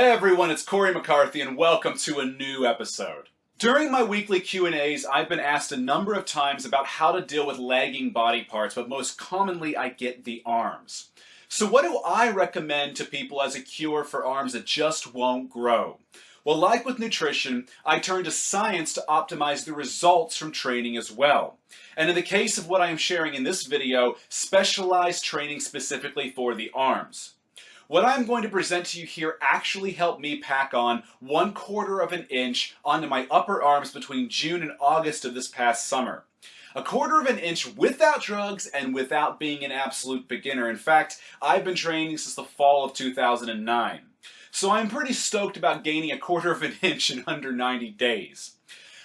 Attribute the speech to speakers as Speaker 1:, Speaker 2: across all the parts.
Speaker 1: Hey everyone, it's Cory McCarthy and welcome to a new episode. During my weekly Q&As, I've been asked a number of times about how to deal with lagging body parts, but most commonly I get the arms. So what do I recommend to people as a cure for arms that just won't grow? Well, like with nutrition, I turn to science to optimize the results from training as well. And in the case of what I am sharing in this video, specialized training specifically for the arms. What I'm going to present to you here actually helped me pack on 1/4 of an inch onto my upper arms between June and August of this past summer. 1/4 of an inch without drugs and without being an absolute beginner. In fact, I've been training since the fall of 2009. So I'm pretty stoked about gaining 1/4 of an inch in under 90 days.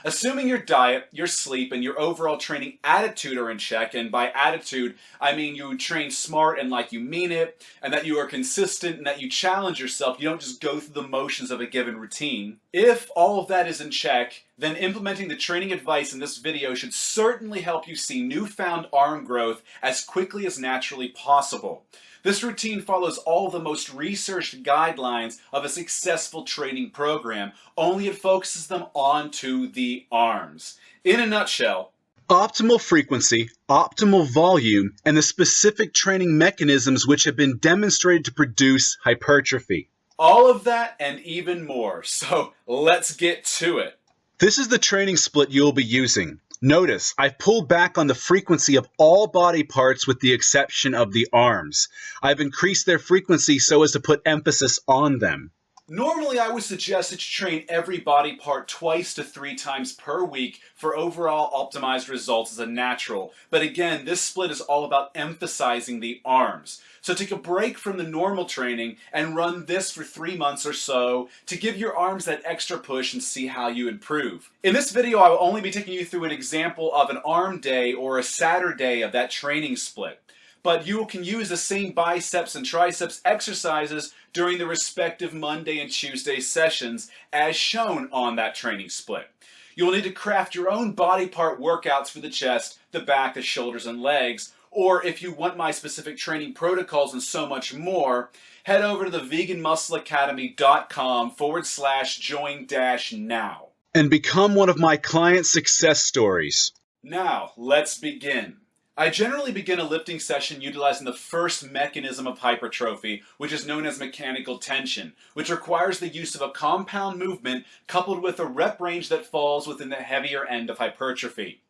Speaker 1: Assuming your diet, your sleep, and your overall training attitude are in check, and by attitude, I mean you train smart and like you mean it, and that you are consistent and that you challenge yourself, you don't just go through the motions of a given routine. If all of that is in check, then implementing the training advice in this video should certainly help you see newfound arm growth as quickly as naturally possible. This routine follows all the most researched guidelines of a successful training program, only it focuses them onto the arms. In a nutshell,
Speaker 2: optimal frequency, optimal volume, and the specific training mechanisms which have been demonstrated to produce hypertrophy.
Speaker 1: All of that and even more. So let's get to it.
Speaker 2: This is the training split you'll be using. Notice, I've pulled back on the frequency of all body parts with the exception of the arms. I've increased their frequency so as to put emphasis on them.
Speaker 1: Normally, I would suggest that you train every body part 2 to 3 times per week for overall optimized results as a natural. But again, this split is all about emphasizing the arms. So take a break from the normal training and run this for 3 months or so to give your arms that extra push and see how you improve. In this video, I will only be taking you through an example of an arm day or a Saturday of that training split. But you can use the same biceps and triceps exercises during the respective Monday and Tuesday sessions as shown on that training split. You'll need to craft your own body part workouts for the chest, the back, the shoulders, and legs. Or if you want my specific training protocols and so much more, head over to the veganmuscleacademy.com/join-now.
Speaker 2: And become one of my client success stories.
Speaker 1: Now, let's begin. I generally begin a lifting session utilizing the first mechanism of hypertrophy, which is known as mechanical tension, which requires the use of a compound movement coupled with a rep range that falls within the heavier end of hypertrophy.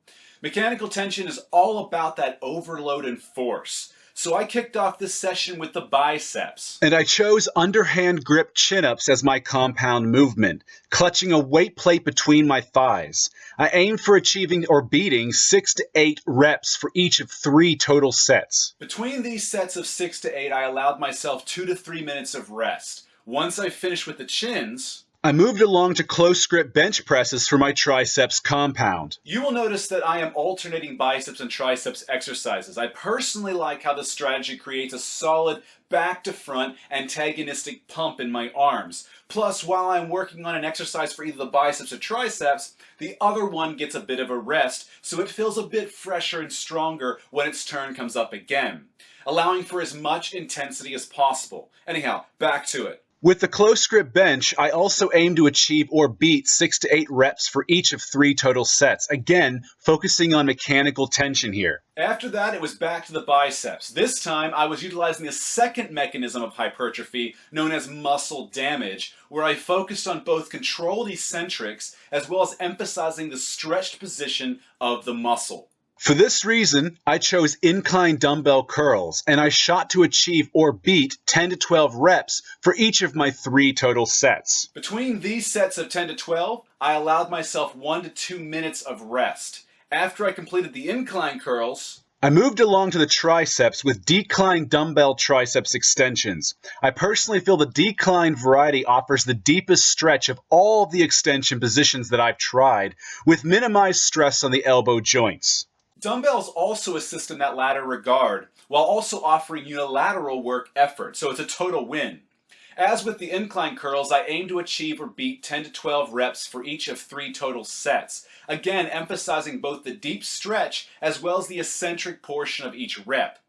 Speaker 1: Mechanical tension is all about that overload and force. So I kicked off this session with the biceps.
Speaker 2: And I chose underhand grip chin-ups as my compound movement, clutching a weight plate between my thighs. I aimed for achieving or beating 6 to 8 reps for each of 3 total sets.
Speaker 1: Between these sets of 6 to 8, I allowed myself 2 to 3 minutes of rest. Once I finished with the chins,
Speaker 2: I moved along to close grip bench presses for my triceps compound.
Speaker 1: You will notice that I am alternating biceps and triceps exercises. I personally like how this strategy creates a solid back to front antagonistic pump in my arms. Plus, while I'm working on an exercise for either the biceps or triceps, the other one gets a bit of a rest, so it feels a bit fresher and stronger when its turn comes up again, allowing for as much intensity as possible. Anyhow, back to it.
Speaker 2: With the close grip bench, I also aim to achieve or beat 6 to 8 reps for each of 3 total sets, again, focusing on mechanical tension here.
Speaker 1: After that, it was back to the biceps. This time, I was utilizing the second mechanism of hypertrophy, known as muscle damage, where I focused on both controlled eccentrics as well as emphasizing the stretched position of the muscle.
Speaker 2: For this reason, I chose incline dumbbell curls, and I shot to achieve or beat 10 to 12 reps for each of my 3 total sets.
Speaker 1: Between these sets of 10 to 12, I allowed myself 1 to 2 minutes of rest. After I completed the incline curls,
Speaker 2: I moved along to the triceps with decline dumbbell triceps extensions. I personally feel the decline variety offers the deepest stretch of all the extension positions that I've tried, with minimized stress on the elbow joints.
Speaker 1: Dumbbells also assist in that latter regard, while also offering unilateral work effort, so it's a total win. As with the incline curls, I aim to achieve or beat 10 to 12 reps for each of 3 total sets, again emphasizing both the deep stretch as well as the eccentric portion of each rep.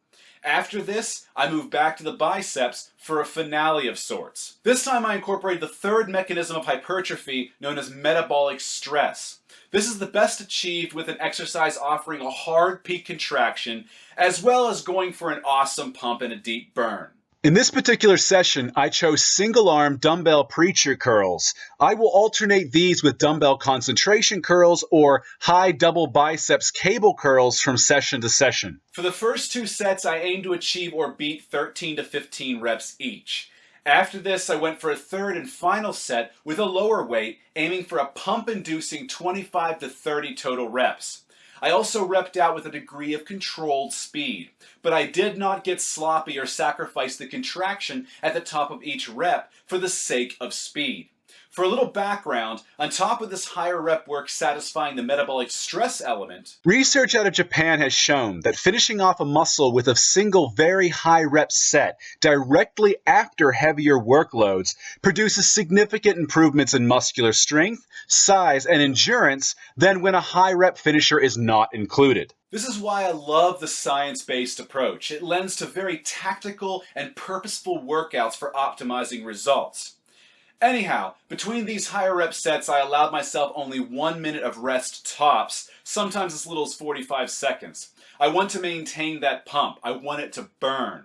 Speaker 1: After this, I moved back to the biceps for a finale of sorts. This time I incorporated the third mechanism of hypertrophy known as metabolic stress. This is the best achieved with an exercise offering a hard peak contraction as well as going for an awesome pump and a deep burn.
Speaker 2: In this particular session, I chose single-arm dumbbell preacher curls. I will alternate these with dumbbell concentration curls or high double biceps cable curls from session to session.
Speaker 1: For the first 2 sets, I aimed to achieve or beat 13 to 15 reps each. After this, I went for a third and final set with a lower weight, aiming for a pump-inducing 25 to 30 total reps. I also repped out with a degree of controlled speed, but I did not get sloppy or sacrifice the contraction at the top of each rep for the sake of speed. For a little background, on top of this higher rep work satisfying the metabolic stress element,
Speaker 2: research out of Japan has shown that finishing off a muscle with a single very high rep set directly after heavier workloads produces significant improvements in muscular strength, size, and endurance than when a high rep finisher is not included.
Speaker 1: This is why I love the science-based approach. It lends to very tactical and purposeful workouts for optimizing results. Anyhow, between these higher rep sets, I allowed myself only 1 minute of rest tops, sometimes as little as 45 seconds. I want to maintain that pump. I want it to burn.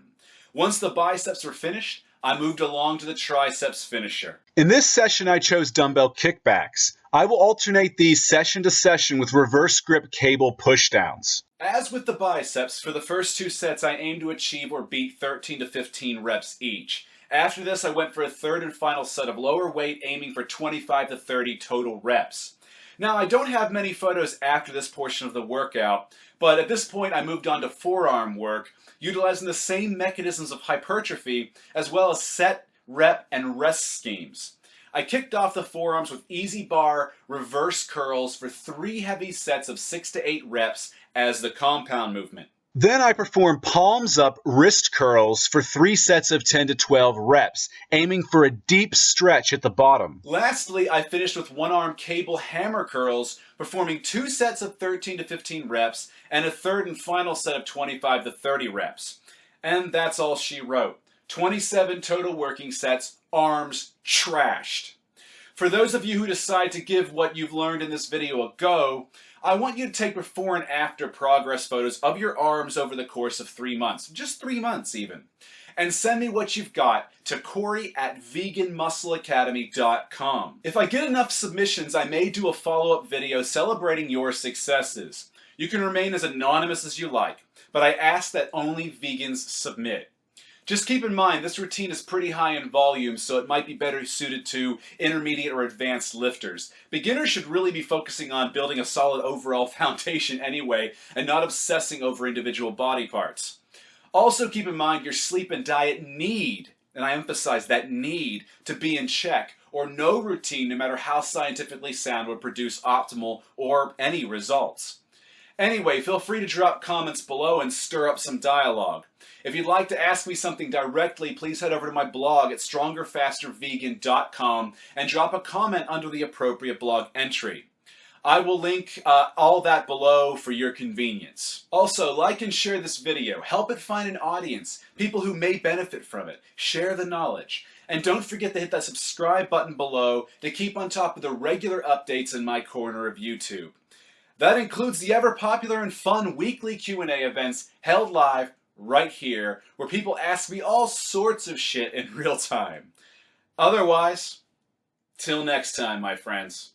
Speaker 1: Once the biceps were finished, I moved along to the triceps finisher.
Speaker 2: In this session, I chose dumbbell kickbacks. I will alternate these session to session with reverse grip cable pushdowns.
Speaker 1: As with the biceps, for the first 2 sets, I aimed to achieve or beat 13 to 15 reps each. After this, I went for a third and final set of lower weight, aiming for 25 to 30 total reps. Now, I don't have many photos after this portion of the workout, but at this point I moved on to forearm work, utilizing the same mechanisms of hypertrophy as well as set, rep, and rest schemes. I kicked off the forearms with easy bar reverse curls for 3 heavy sets of 6 to 8 reps as the compound movement.
Speaker 2: Then I perform palms up wrist curls for 3 sets of 10 to 12 reps, aiming for a deep stretch at the bottom.
Speaker 1: Lastly, I finished with one-arm cable hammer curls, performing 2 sets of 13 to 15 reps and a third and final set of 25 to 30 reps. And that's all she wrote. 27 total working sets, arms trashed. For those of you who decide to give what you've learned in this video a go, I want you to take before and after progress photos of your arms over the course of 3 months, just 3 months even, and send me what you've got to Cory@veganmuscleacademy.com. If I get enough submissions, I may do a follow-up video celebrating your successes. You can remain as anonymous as you like, but I ask that only vegans submit. Just keep in mind, this routine is pretty high in volume, so it might be better suited to intermediate or advanced lifters. Beginners should really be focusing on building a solid overall foundation anyway, and not obsessing over individual body parts. Also keep in mind your sleep and diet need, and I emphasize that need, to be in check, or no routine, no matter how scientifically sound, would produce optimal or any results. Anyway, feel free to drop comments below and stir up some dialogue. If you'd like to ask me something directly, please head over to my blog at strongerfastervegan.com and drop a comment under the appropriate blog entry. I will link all that below for your convenience. Also, like and share this video. Help it find an audience, people who may benefit from it. Share the knowledge. And don't forget to hit that subscribe button below to keep on top of the regular updates in my corner of YouTube. That includes the ever-popular and fun weekly Q&A events held live right here, where people ask me all sorts of shit in real time. Otherwise, till next time, my friends.